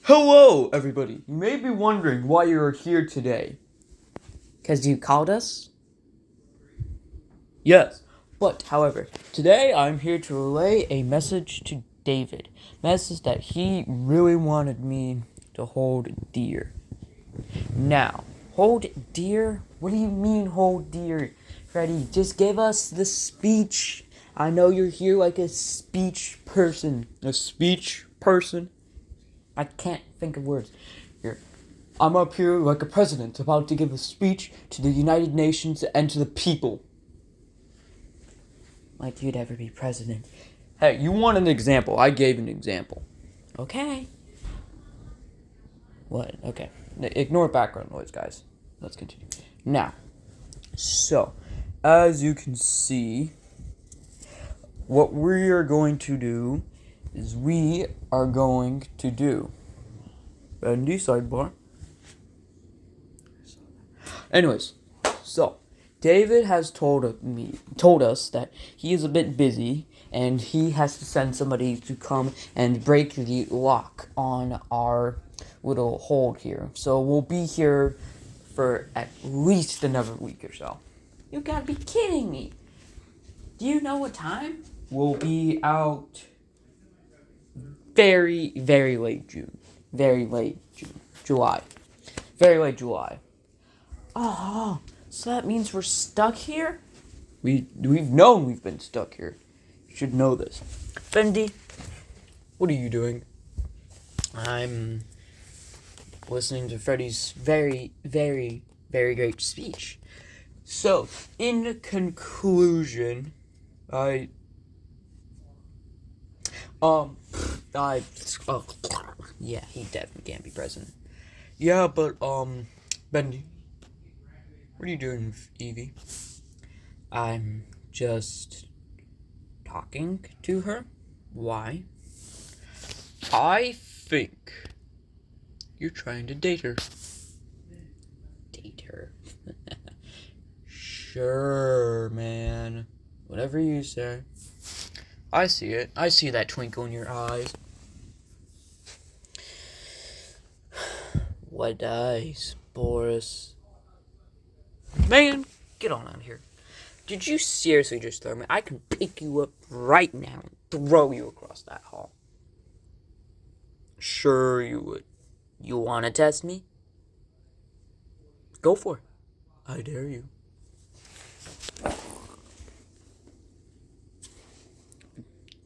Hello, everybody. You may be wondering why you're here today. Because you called us? Yes, but however, today I'm here to relay a message to David. Message that he really wanted me to hold dear. Now, hold dear? What do you mean hold dear? Freddy, just give us the speech. I know you're here like a speech person. A speech person? I can't think of words. Here. I'm up here like a president about to give a speech to the United Nations and to the people. Like you'd ever be president. Hey, you want an example? I gave an example. Okay. What? Okay. Ignore background noise, guys. Let's continue. Now, so, as you can see, what we are going to do is we are going to do Bendy sidebar. Anyways, so David has told us that he is a bit busy and he has to send somebody to come and break the lock on our little hold here. So we'll be here for at least another week or so. You gotta be kidding me. Do you know what time? We'll be out very, very late June. Very late June. July. Very late July. Oh, so that means we're stuck here? We've known we've been stuck here. You should know this. Bendy, what are you doing? I'm listening to Freddy's very, very, very great speech. So, in conclusion, I Yeah, he definitely can't be president. yeah, but Bendy, what are you doing with Evie? I'm just talking to her. Why? I think you're trying to date her. Date her. Sure, man. Whatever you say. I see it. I see that twinkle in your eyes. What eyes, Boris? Man, get on out of here. Did you seriously just throw me? I can pick you up right now and throw you across that hall. Sure you would. You want to test me? Go for it. I dare you.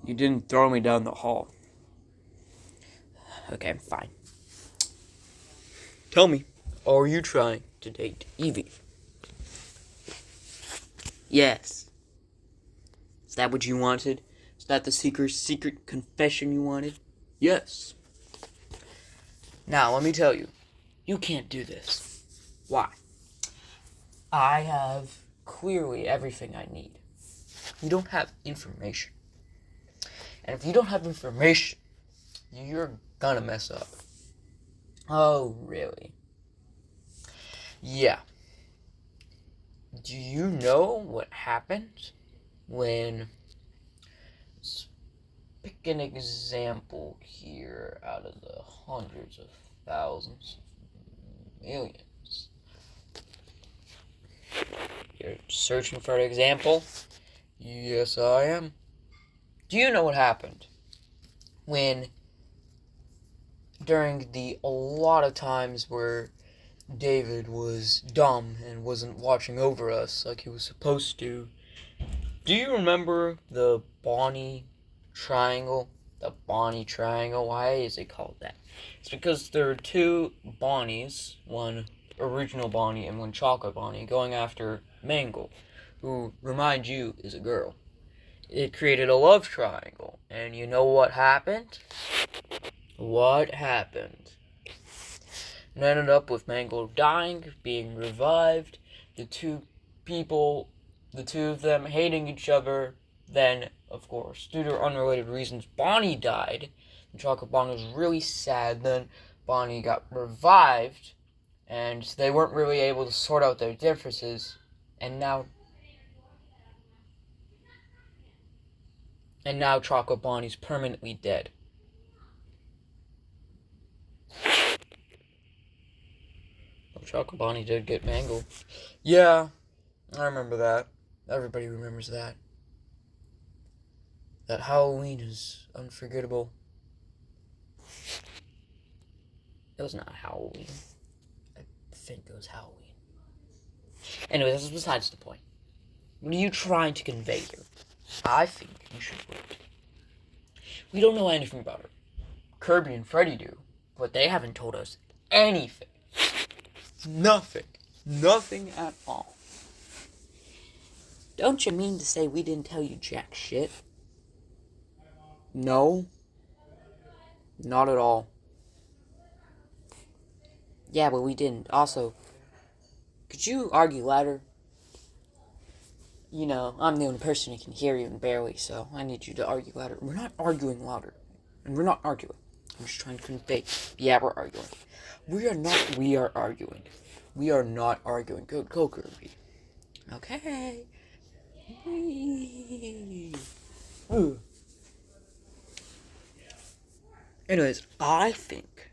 You didn't throw me down the hall. Okay, fine. Tell me, are you trying to date Evie? Yes. Is that what you wanted? Is that the secret confession you wanted? Yes. Now, let me tell you, you can't do this. Why? I have clearly everything I need. You don't have information. And if you don't have information, you're gonna mess up. Oh, really? Yeah. Do you know what happened when... Pick an example here out of the hundreds of thousands, millions. You're searching for an example? Yes, I am. Do you know what happened when, during a lot of times where David was dumb and wasn't watching over us like he was supposed to? Do you remember the Bonnie Triangle? The Bonnie Triangle? Why is it called that? It's because there are two Bonnies, one original Bonnie and one chocolate Bonnie, going after Mangle, who, remind you, is a girl. It created a love triangle, and you know what happened? What happened? It ended up with Mangle dying, being revived, the two of them hating each other. Then, of course, due to unrelated reasons, Bonnie died. And Chocolate Bonnie was really sad. Then Bonnie got revived, and they weren't really able to sort out their differences. And now Chocolate Bonnie's permanently dead. Chocolate Bonnie did get mangled. Yeah, I remember that. Everybody remembers that. That Halloween is unforgettable. It was not Halloween. I think it was Halloween. Anyway, this is besides the point. What are you trying to convey here? I think you should wait. We don't know anything about her. Kirby and Freddy do, but they haven't told us anything. Nothing. Nothing at all. Don't you mean to say we didn't tell you jack shit? No. Not at all. Yeah, but we didn't. Also, could you argue louder? You know, I'm the only person who can hear you and barely, so I need you to argue louder. We're not arguing louder. And we're not arguing. I'm just trying to convey. Yeah, we're arguing. We are arguing. We are not arguing. Go, Kirby. Okay. Anyways, I think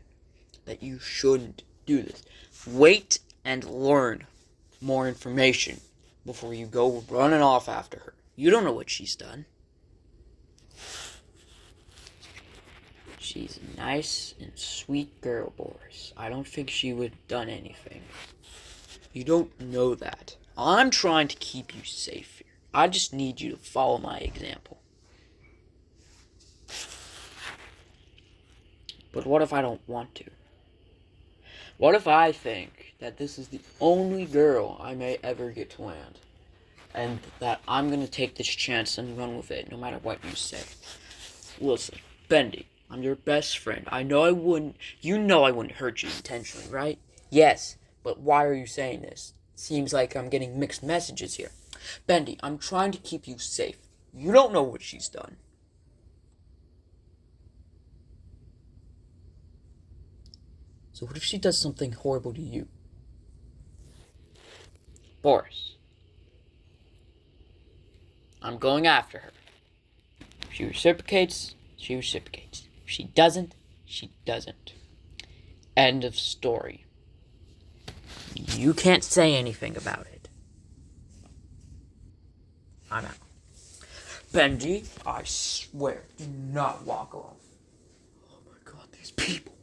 that you shouldn't do this. Wait and learn more information before you go running off after her. You don't know what she's done. She's a nice and sweet girl, Boris. I don't think she would have done anything. You don't know that. I'm trying to keep you safe here. I just need you to follow my example. But what if I don't want to? What if I think that this is the only girl I may ever get to land? And that I'm gonna take this chance and run with it, no matter what you say. Listen, Bendy, I'm your best friend. I know I wouldn't hurt you intentionally, right? Yes, but why are you saying this? Seems like I'm getting mixed messages here. Bendy, I'm trying to keep you safe. You don't know what she's done. So what if she does something horrible to you? Boris, I'm going after her. If she reciprocates, she reciprocates. If she doesn't, she doesn't. End of story. You can't say anything about it. I'm out. Benji, I swear, do not walk alone. Oh my god, these people.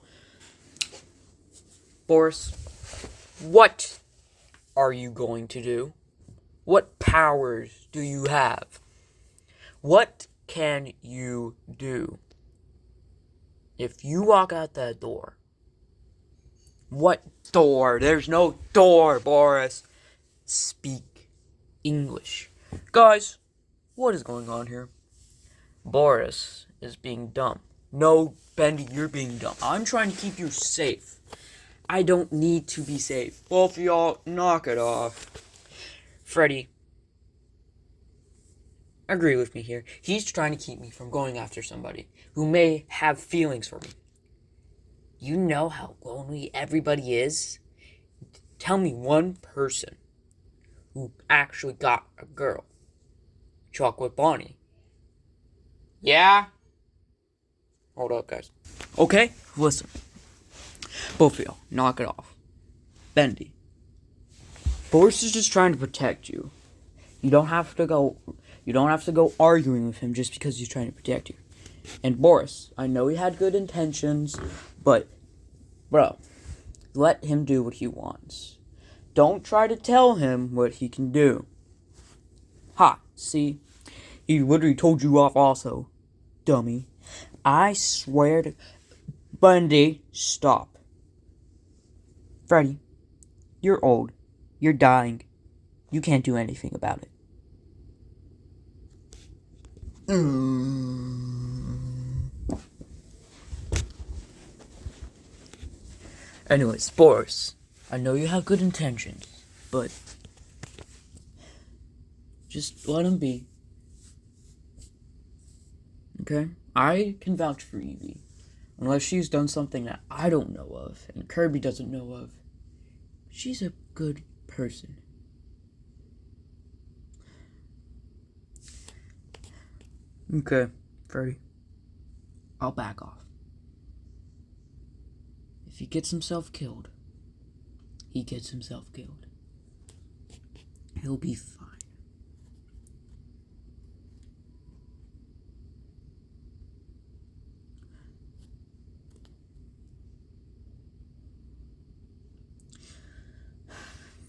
Boris, what are you going to do? What powers do you have? What can you do? If you walk out that door, what door? There's no door, Boris. Speak English. Guys, what is going on here? Boris is being dumb. No, Bendy, you're being dumb. I'm trying to keep you safe. I don't need to be safe. Both of y'all, knock it off. Freddy, agree with me here. He's trying to keep me from going after somebody who may have feelings for me. You know how lonely everybody is? Tell me one person who actually got a girl. Chocolate Bonnie. Yeah? Hold up, guys. Okay, listen. Both of y'all, knock it off. Bendy. Boris is just trying to protect you. You don't have to go arguing with him just because he's trying to protect you. And Boris, I know he had good intentions, but, bro, let him do what he wants. Don't try to tell him what he can do. Ha, see? He literally told you off also, dummy. I swear to... Bundy, stop. Freddy, you're old. You're dying. You can't do anything about it. Anyways, Boris, I know you have good intentions, but just let him be. Okay? I can vouch for Evie. Unless she's done something that I don't know of, and Kirby doesn't know of. She's a good person. Okay, Freddy. I'll back off. If he gets himself killed, he gets himself killed. He'll be fine.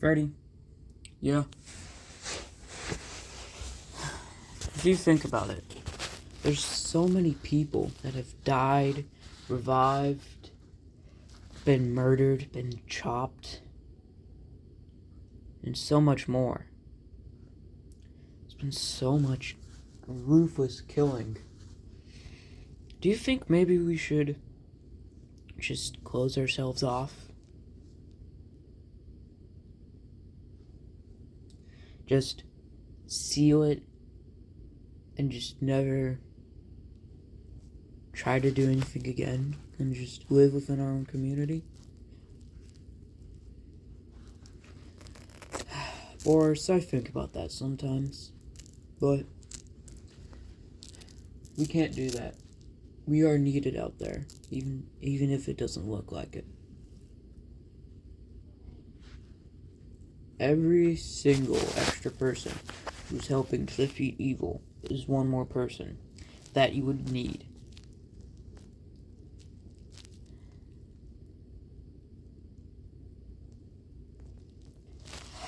Freddy? Yeah? If you think about it, there's so many people that have died, revived, been murdered, been chopped, and so much more. There's been so much ruthless killing. Do you think maybe we should just close ourselves off? Just seal it and just never try to do anything again and just live within our own community? Or so I think about that sometimes, but we can't do that. We are needed out there, even if it doesn't look like it. Every single extra person who's helping to defeat evil is one more person that you would need.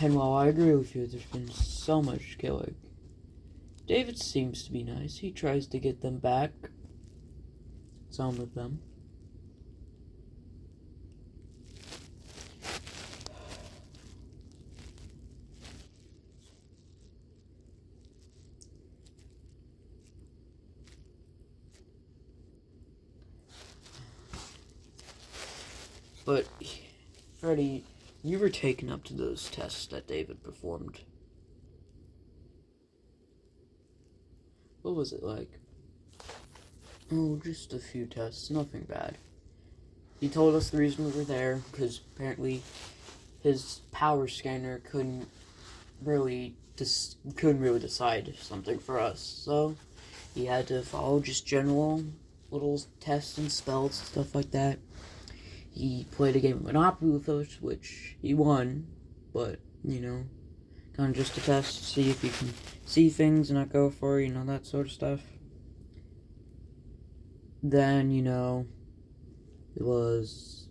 And while I agree with you, there's been so much killing. David seems to be nice. He tries to get them back. Some of them. But, Freddy, you were taken up to those tests that David performed. What was it like? Oh, just a few tests, nothing bad. He told us the reason we were there, because apparently his power scanner couldn't really decide something for us, so he had to follow just general little tests and spells, stuff like that. He played a game of Monopoly with us, which he won, but, kind of just a test to see if you can see things and not go for, that sort of stuff. Then, it was...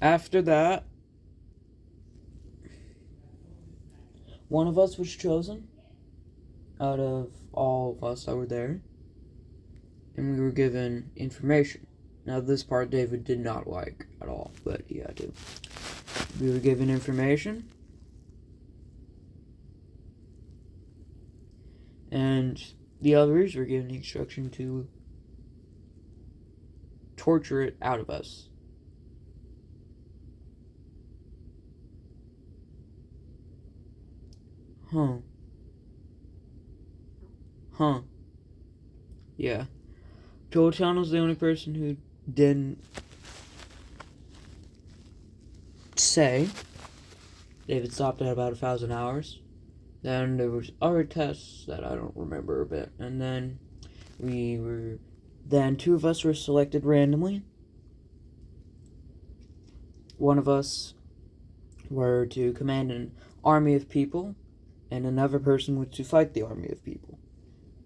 After that, one of us was chosen out of all of us that were there, and we were given information. Now, this part David did not like at all, but he had to. We were given information, and the others were given the instruction to torture it out of us. Yeah. Joel was the only person who didn't say. David stopped at about 1,000 hours. Then there was other tests that I don't remember a bit. And then two of us were selected randomly. One of us were to command an army of people, and another person was to fight the army of people.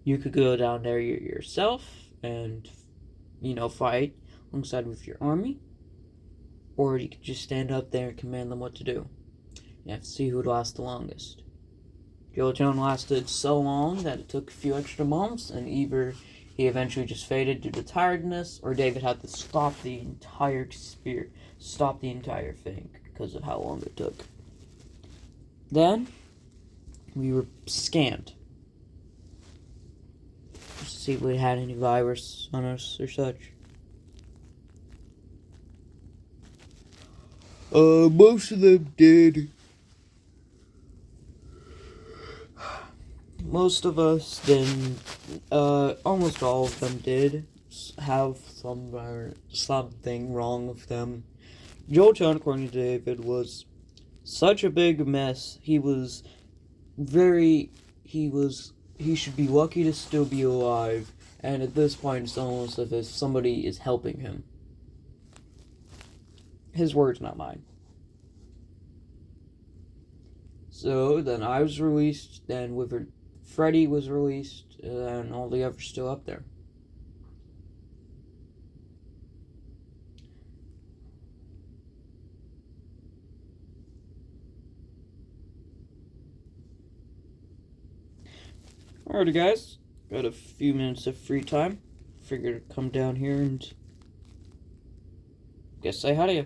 You could go down there yourself and, fight alongside with your army, or you could just stand up there and command them what to do. You have to see who would last the longest. Joel lasted so long that it took a few extra months, and either he eventually just faded due to tiredness, or David had to stop the entire thing because of how long it took. Then, we were scanned. Just to see if we had any virus on us or such. Most of them did. Most of us didn't. Almost all of them did have something wrong with them. Joel, according to David, was such a big mess. He should be lucky to still be alive and at this point it's almost as if somebody is helping him. His words, not mine. So then I was released, then Freddy was released, and all the others still up there. Alrighty, guys. Got a few minutes of free time. Figured to come down here and guess say hi to you.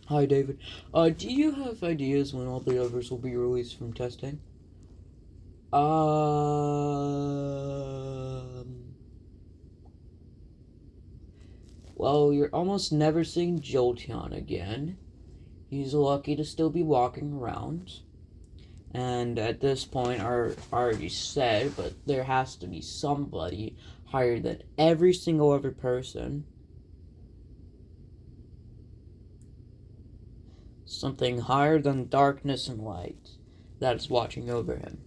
Hi, David. Do you have ideas when all the others will be released from testing? Well, you're almost never seeing Jolteon again. He's lucky to still be walking around. And at this point, I already said, but there has to be somebody higher than every single other person. Something higher than darkness and light that is watching over him.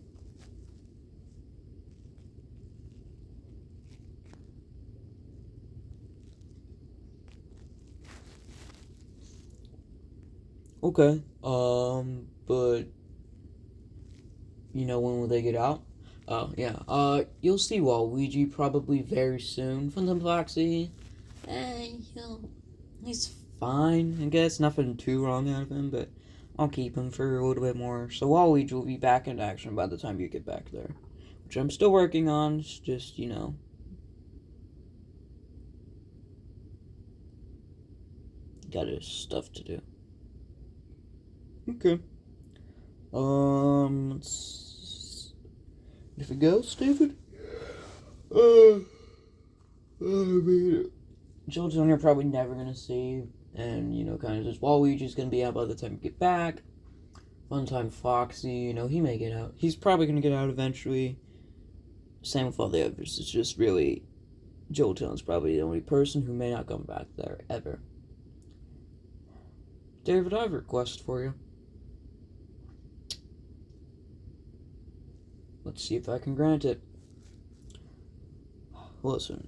Okay, but you know, when will they get out? Oh, yeah. You'll see Waluigi probably very soon. Phantom Foxy, he's fine, I guess. Nothing too wrong out of him, but I'll keep him for a little bit more. So Waluigi will be back in action by the time you get back there. Which I'm still working on, it's just, you know. Got his stuff to do. Okay. If it goes, David? I mean, Jolteon you're probably never gonna see, and, you know, kind of just Waluigi's gonna be out by the time you get back. Funtime Foxy, you know, he may get out. He's probably gonna get out eventually. Same with all the others. It's just really, Jolteon's probably the only person who may not come back there, ever. David, I have a request for you. Let's see if I can grant it. Listen.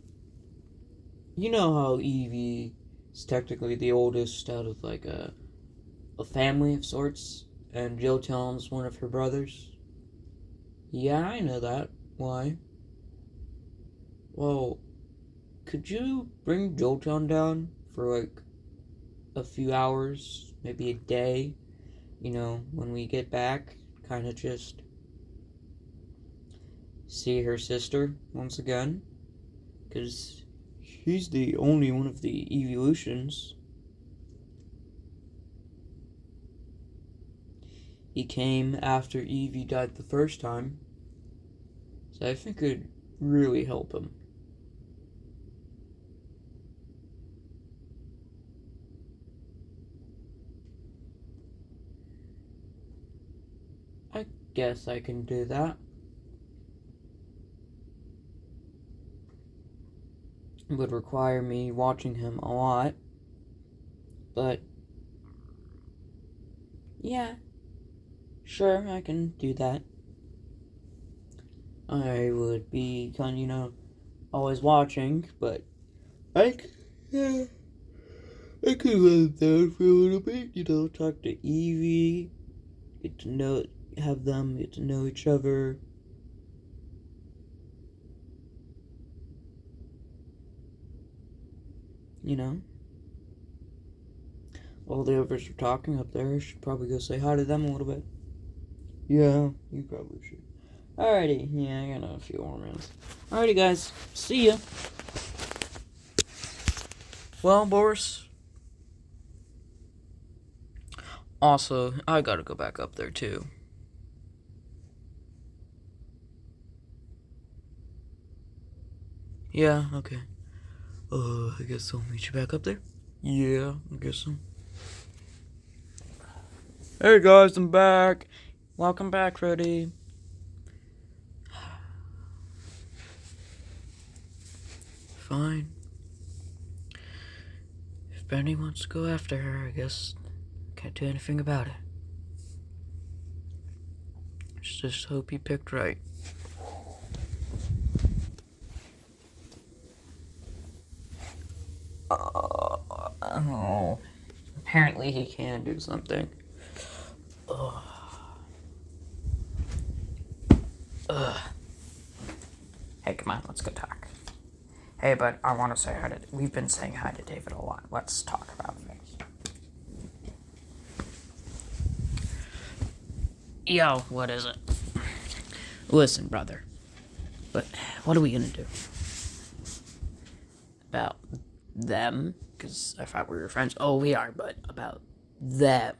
You know how Eevee is technically the oldest out of, like, a family of sorts, and Jolteon's one of her brothers? Yeah, I know that. Why? Well, could you bring Jolteon down for, like, a few hours, maybe a day, you know, when we get back, kind of just see her sister once again, because she's the only one of the evolutions. He came after Eevee died the first time, so I think it would really help him. I guess I can do that. It would require me watching him a lot, but yeah, sure, I can do that. I would be kind of, you know, always watching, but I could let him down for a little bit, you know, talk to Eevee, get to know each other. You know? All the others are talking up there. I should probably go say hi to them a little bit. Yeah, you probably should. Alrighty, yeah, I got a few more minutes. Alrighty, guys, see ya. Well, Boris. Also, I gotta go back up there, too. Yeah, okay. I guess I'll meet you back up there. Yeah, I guess so. Hey guys, I'm back. Welcome back, Freddy. Fine. If Benny wants to go after her, I guess can't do anything about it. Just hope he picked right. Oh. Apparently he can do something. Ugh. Ugh. Hey, come on, let's go talk. Hey, but I want to say hi to... We've been saying hi to David a lot. Let's talk about things. Yo, what is it? Listen, brother. But what are we gonna do? About them? Because I thought we were friends. Oh, we are, but about them.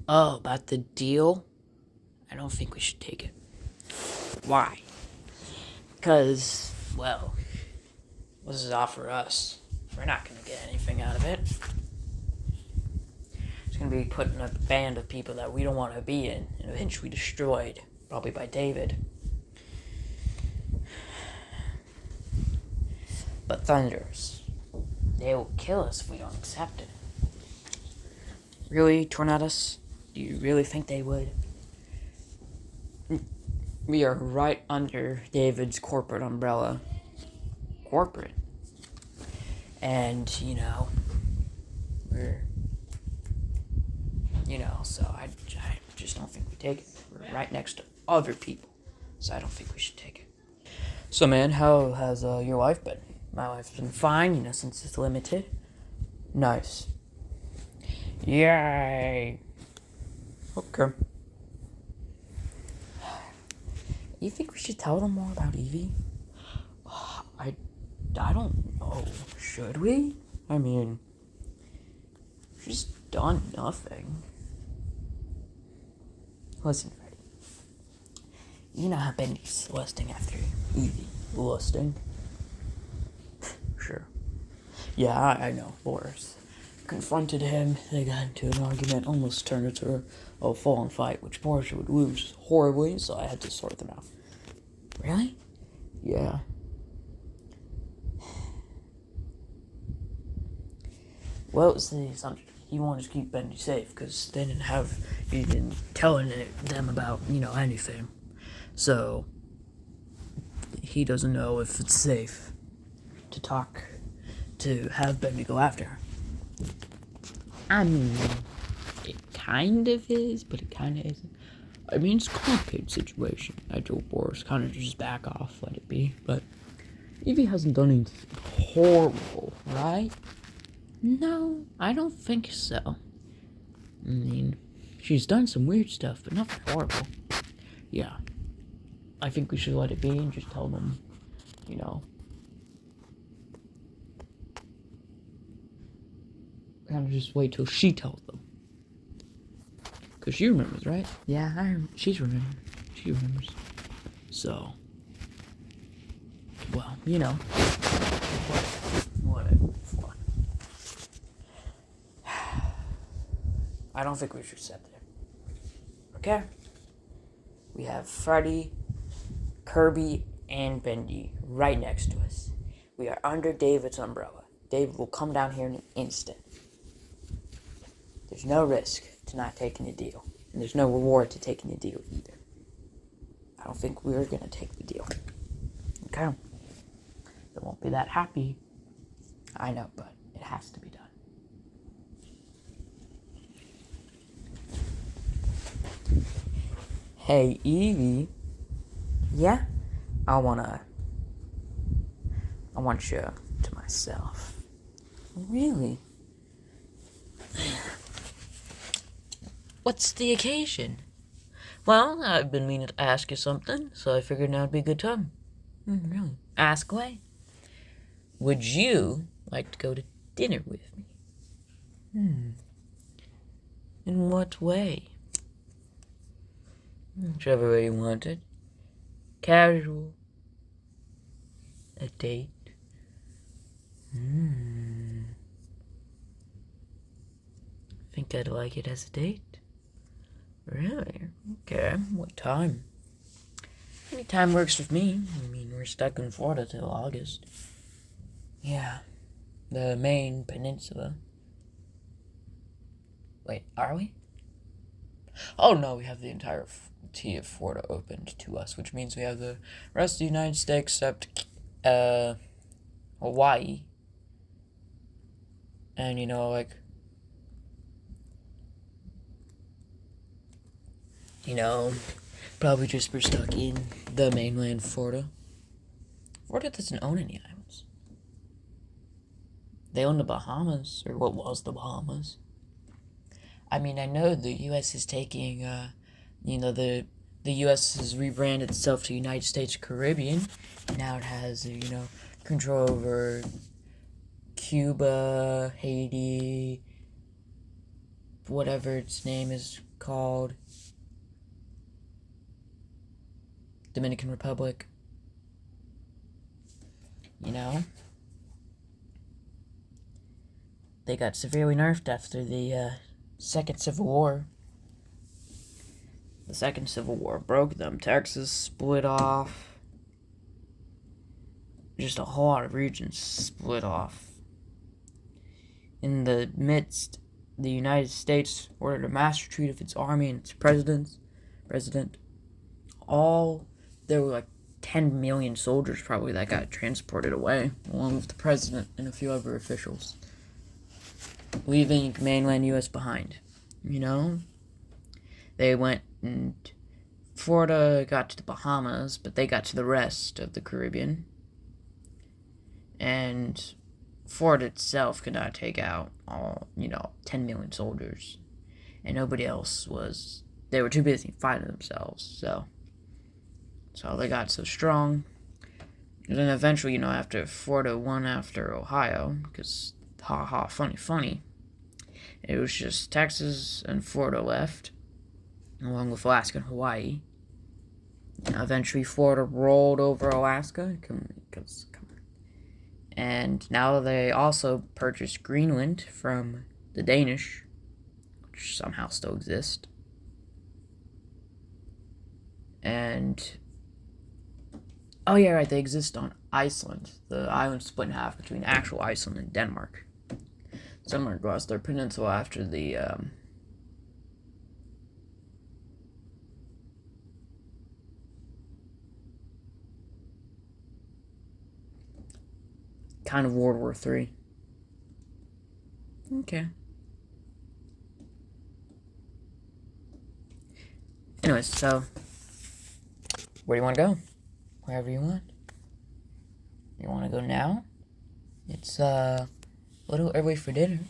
Oh, about the deal? I don't think we should take it. Why? Because, well, what does it offer us? We're not going to get anything out of it. It's going to be put in a band of people that we don't want to be in and eventually destroyed, probably by David. But Thunders, they will kill us if we don't accept it. Really, Tornados? Do you really think they would? We are right under David's corporate umbrella. Corporate? And, we're, so I just don't think we take it. We're right next to other people, so I don't think we should take it. So, man, how has your life been? My life's been fine, since it's limited. Nice. Yay! Okay. You think we should tell them more about Evie? I don't know. Should we? I mean, she's done nothing. Listen, Freddy. You know how Bendy's lusting after Evie. Lusting? Sure. Yeah, I know. Boris confronted him. They got into an argument, almost turned into a full-on fight, which Boris would lose horribly, so I had to sort them out. Really? Yeah. Well, it was the assumption. He wanted to keep Bendy safe, because they didn't have even telling them about, anything. So, he doesn't know if it's safe to have Bendy go after her. I mean, it kind of is, but it kind of isn't. I mean, it's a complicated situation. I told Boris kind of just back off, let it be, but Evie hasn't done anything horrible, right? No, I don't think so. I mean, she's done some weird stuff, but nothing horrible. Yeah. I think we should let it be and just tell them, kind of just wait till she tells them. Because she remembers, right? Yeah, she's remembered. She remembers. So, well, whatever. I don't think we should set there. Okay? We have Freddy, Kirby, and Bendy right next to us. We are under David's umbrella. David will come down here in an instant. There's no risk to not taking a deal. And there's no reward to taking a deal either. I don't think we're going to take the deal. Okay? They won't be that happy. I know, but it has to be done. Hey, Evie. Yeah? I want you to myself. Really? What's the occasion? Well, I've been meaning to ask you something, so I figured now would be a good time. Really? Ask away. Would you like to go to dinner with me? In what way? Whichever way you want it. Casual. A date. Think I'd like it as a date? Really? Okay. What time? Any time works with me. I mean, we're stuck in Florida till August. Yeah. The main peninsula. Wait, are we? Oh no, we have the entire T of Florida opened to us, which means we have the rest of the United States except Hawaii. And, you know, probably just were stuck in the mainland Florida. Florida doesn't own any islands. They own the Bahamas, or what was the Bahamas. I mean, I know the U.S. is taking, the U.S. has rebranded itself to United States Caribbean. Now it has, control over Cuba, Haiti, whatever its name is called, Dominican Republic. They got severely nerfed after the Second Civil War. The Second Civil War broke them. Texas split off. Just a whole lot of regions split off. In the midst, the United States ordered a mass retreat of its army and its president. There were like 10 million soldiers probably that got transported away, along with the president and a few other officials, leaving mainland U.S. behind. They went, and Florida got to the Bahamas, but they got to the rest of the Caribbean. And Florida itself could not take out all, 10 million soldiers. And nobody else was, they were too busy fighting themselves, so they got so strong. And then eventually, after Florida won after Ohio, because, funny, it was just Texas and Florida left, along with Alaska and Hawaii. Eventually, Florida rolled over Alaska, and now they also purchased Greenland from the Danish, which somehow still exist. And, oh yeah, right, they exist on Iceland. The island's split in half between actual Iceland and Denmark. Denmark lost their peninsula after the, kind of World War III. Okay. Anyways, so where do you want to go? Wherever you want. You want to go now? It's a little early for dinner.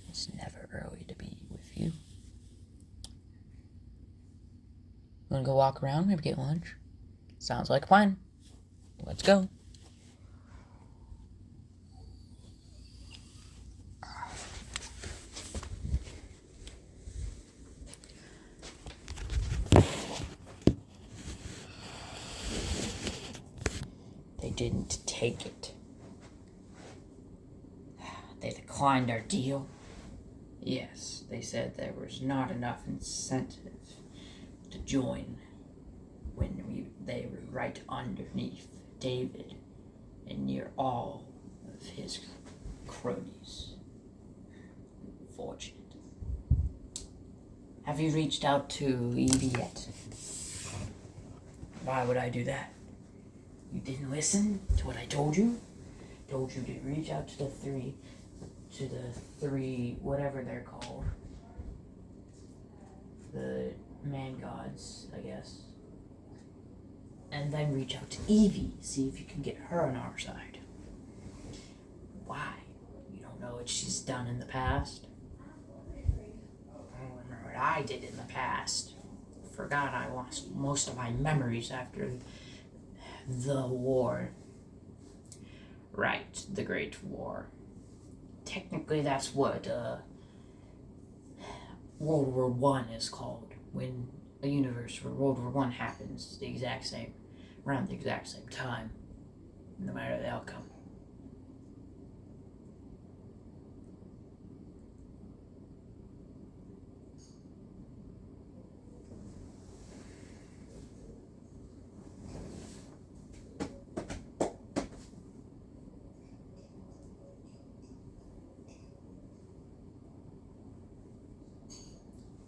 It's never early to be with you. Want to go walk around? Maybe get lunch? Sounds like a plan. Let's go. They didn't take it. They declined our deal. Yes, they said there was not enough incentive to join when they were right underneath David and near all of his cronies. Unfortunate. Have you reached out to Evie yet? Why would I do that? You didn't listen to what I told you? Told you to reach out to the three, whatever they're called. The man gods, I guess. And then reach out to Evie, see if you can get her on our side. Why? You don't know what she's done in the past? I don't remember what I did in the past. Forgot I lost most of my memories after the war. Right, the Great War. Technically, that's what World War I is called. When a universe where World War I happens around the exact same time, no matter the outcome.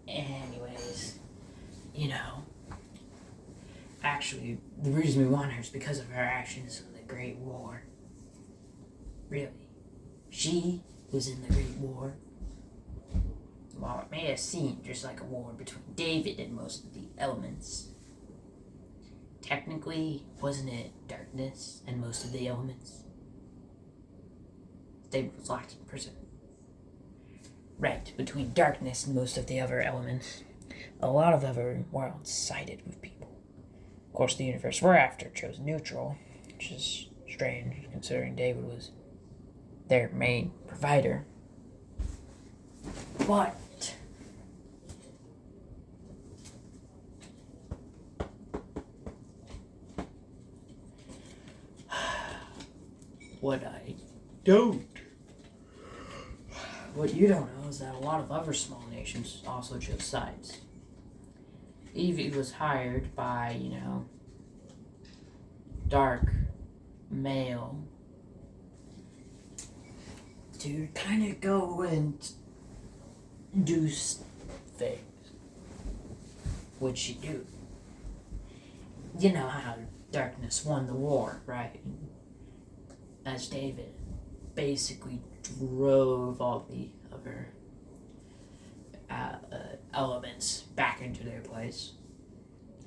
Anyways, actually, the reason we want her is because of her actions in the Great War. Really. she was in the Great War. While it may have seemed just like a war between David and most of the elements, technically, wasn't it darkness and most of the elements? David was locked in prison. Right, between darkness and most of the other elements. A lot of other worlds sided with people. Of course, the universe we're after chose neutral, which is strange considering David was their main provider. But what you don't know is that a lot of other small nations also chose sides. Evie was hired by, dark male to kind of go and do things. What'd she do? You know how darkness won the war, right? As David basically drove all the other elements back into their place.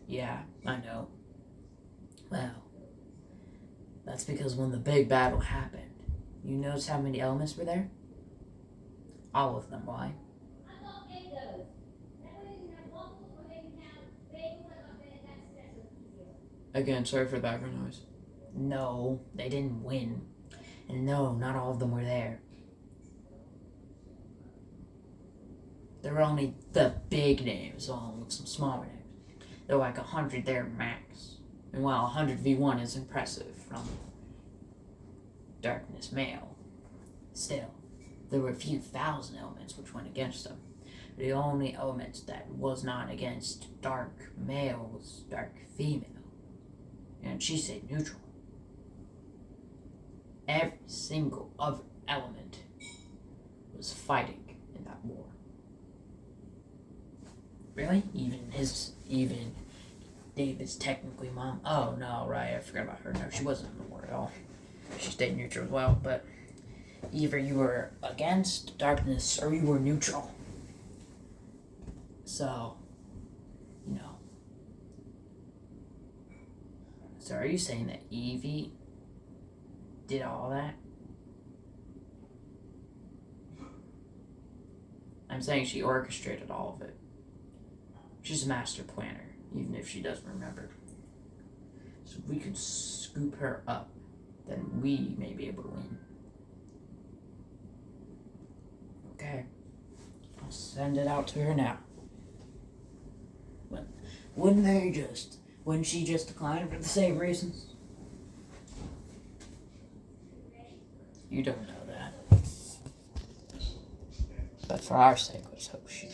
Yeah, I know. Well, that's because when the big battle happened, you notice how many elements were there? All of them. Why? Again, sorry for the background noise. No, they didn't win. And no, not all of them were there. There were only the big names, along with some smaller names. There were like 100 there max. And while 100 v1 is impressive from Darkness Male, still, there were a few thousand elements which went against them. The only element that was not against Dark Male was Dark Female. And she stayed neutral. Every single other element was fighting in that war. Really? Even David's technically mom? Oh, no, right, I forgot about her. No, she wasn't in the war at all. She stayed neutral as well, but either you were against darkness or you were neutral. So, So are you saying that Evie did all that? I'm saying she orchestrated all of it. She's a master planner, even if she doesn't remember. So if we could scoop her up, then we may be able to win. Okay. I'll send it out to her now. But wouldn't she just decline for the same reasons? You don't know that. But for our sake, let's hope she